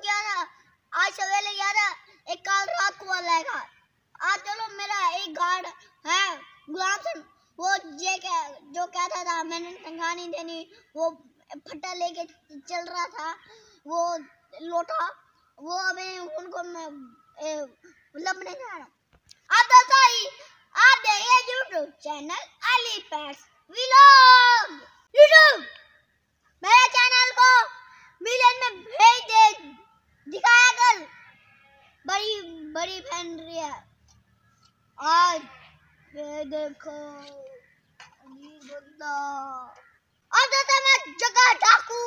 गया था, आज सवेरे गया था, एक कल रात को लाएगा। आज चलो मेरा एक गार्ड है गुलाम से, वो जो कहता था मैंने तनख्वाह नहीं देनी, वो फट्टा लेके चल रहा था, वो लोटा, वो अभी उनको मतलब नहीं जा रहा। अब तो आप देखिए YouTube channel Ali PACS vlog, YouTube मेरे चैनल को मिलियन में भेज दे, दिखाया कर, बड़ी बड़ी फैन रही है। आज ये देखो अमीर बंदा, अब तो मैं जगह डाकू।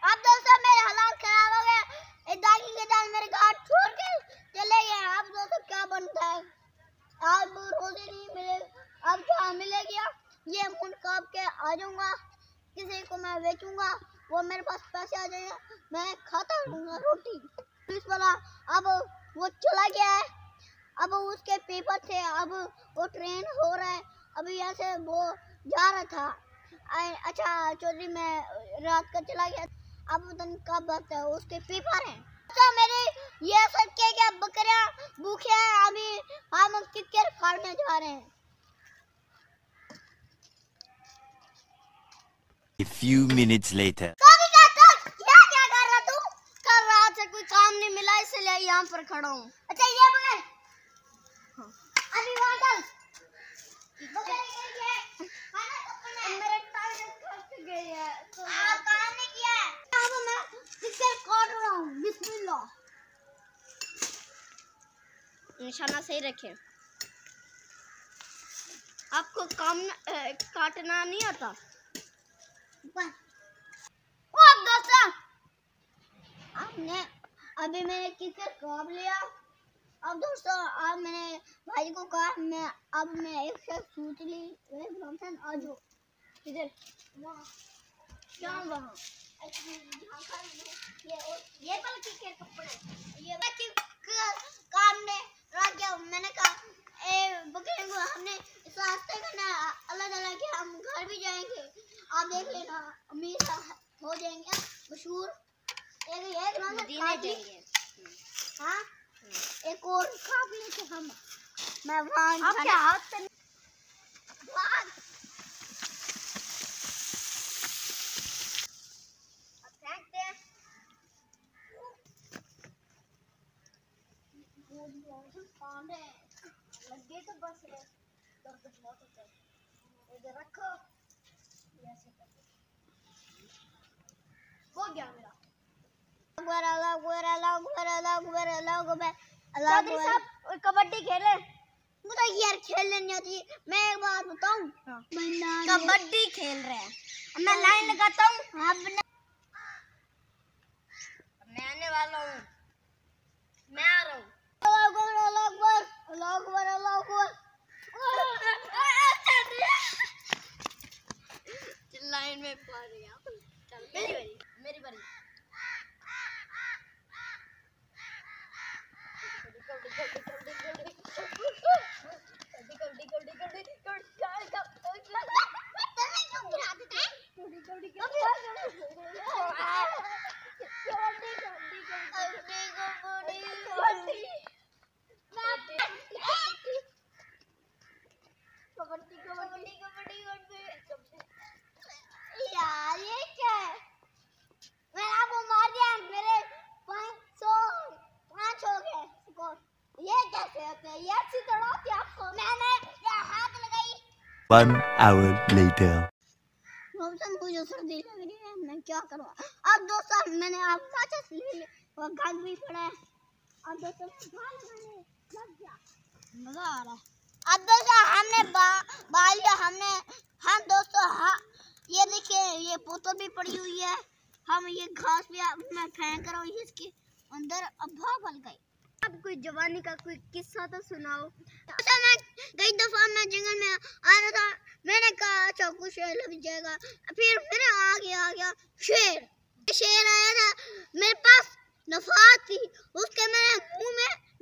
अब दोस्तों मेरे हालात खराब हो गए, दागी के दाल मेरे घर छोड़ के चले गए। अब दोस्तों क्या बनता है, आज रोजी नहीं मिले, अब क्या मिलेगी? ये मुंड काप के आ जाऊंगा, किसी को मैं बेचूंगा, वो मेरे पास पैसे आ जाएंगे, मैं खाता रहूंगा रोटी। पुलिस वाला अब वो चला गया है, अब उसके पेपर थे, अब वो ट्रेन हो रहा है, अभी यहाँ से वो जा रहा था। अच्छा चौधरी में रात का चला गया, अब दिन कब आता है, उसके पेपर हैं। तो मेरे ये सब क्या बकरियां भूखे हैं, अभी हम क्रिकेट खेलने जा रहे हैं। A few minutes later. क्या कर रहा तू? कर रहा था, कोई काम नहीं मिला इसलिए यहाँ पर खड़ा हूँ। अच्छा ये बगल, अभी वहाँ चल, मेरे टाइम खर्च गए हैं, तो आप काम नहीं किया है। अब मैं क्रिकेट काट रहा हूँ, बिस्मिल्लाह। निशाना सही रखे। आपको काम काटना नहीं आता? दोस्तों आपने अभी मैंने क्रिकेट काट लिया। अब दोस्तों अब मैंने भाई को कहा मैं एक शर्ट सूट ली, आ जाओ इधर, क्या वहाँ ये पल क्रिकेट कपड़े, ये काम ने रख गया। मैंने कहा बकरे को हमने इस रास्ते का अल्लाह ताला के हम घर भी जाएंगे, आप देख लेना, अमीर हो जाएंगे मशहूर। एक जाएंगे, हाँ एक और खा भी लेते हम। मैं वहाँ क्या हाथ से लगे तो बस दर्द बहुत होता है, इधर रखो, हो गया मेरा। चौधरी साहब कबड्डी खेले? मुझे यार खेलने नहीं आती। मैं एक बात बताऊं, कबड्डी खेल रहे हैं, मैं लाइन लगाता हूँ, मैं आने वाला हूँ, मैं आ रहा हूँ। लाइन में पा रही है, चल मेरी बारी। यार ये क्या है, मैंने आपको मार दिया, मेरे 5 हो गए स्कोर। ये कैसे होते हैं, ये अच्छी तरह होती है आपको, मैंने हाथ लगाई। 1 hour later. मुझे सर्दी लग रही है, मैं क्या करूँ? अब दोस्तों मैंने आप माचिस ले ली और गंद भी पड़ा है। अब दोस्तों लग गया, मजा आ रहा है। अब दोस्तों हमने बाल लिया, हम दोस्तों ये देखिए ये बोतल भी पड़ी हुई है, हम ये घास भी मैं फेंक रहा हूँ इसके अंदर, अब भाग गई। अब कोई जवानी का कोई किस्सा तो सुनाओ। अच्छा मैं कई दफा मैं जंगल में आ रहा था, मैंने कहा अच्छा कुछ लग जाएगा, फिर मेरे आ गया शेर आया था, मेरे पास नफात थी, उसके मेरे मुंह में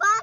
5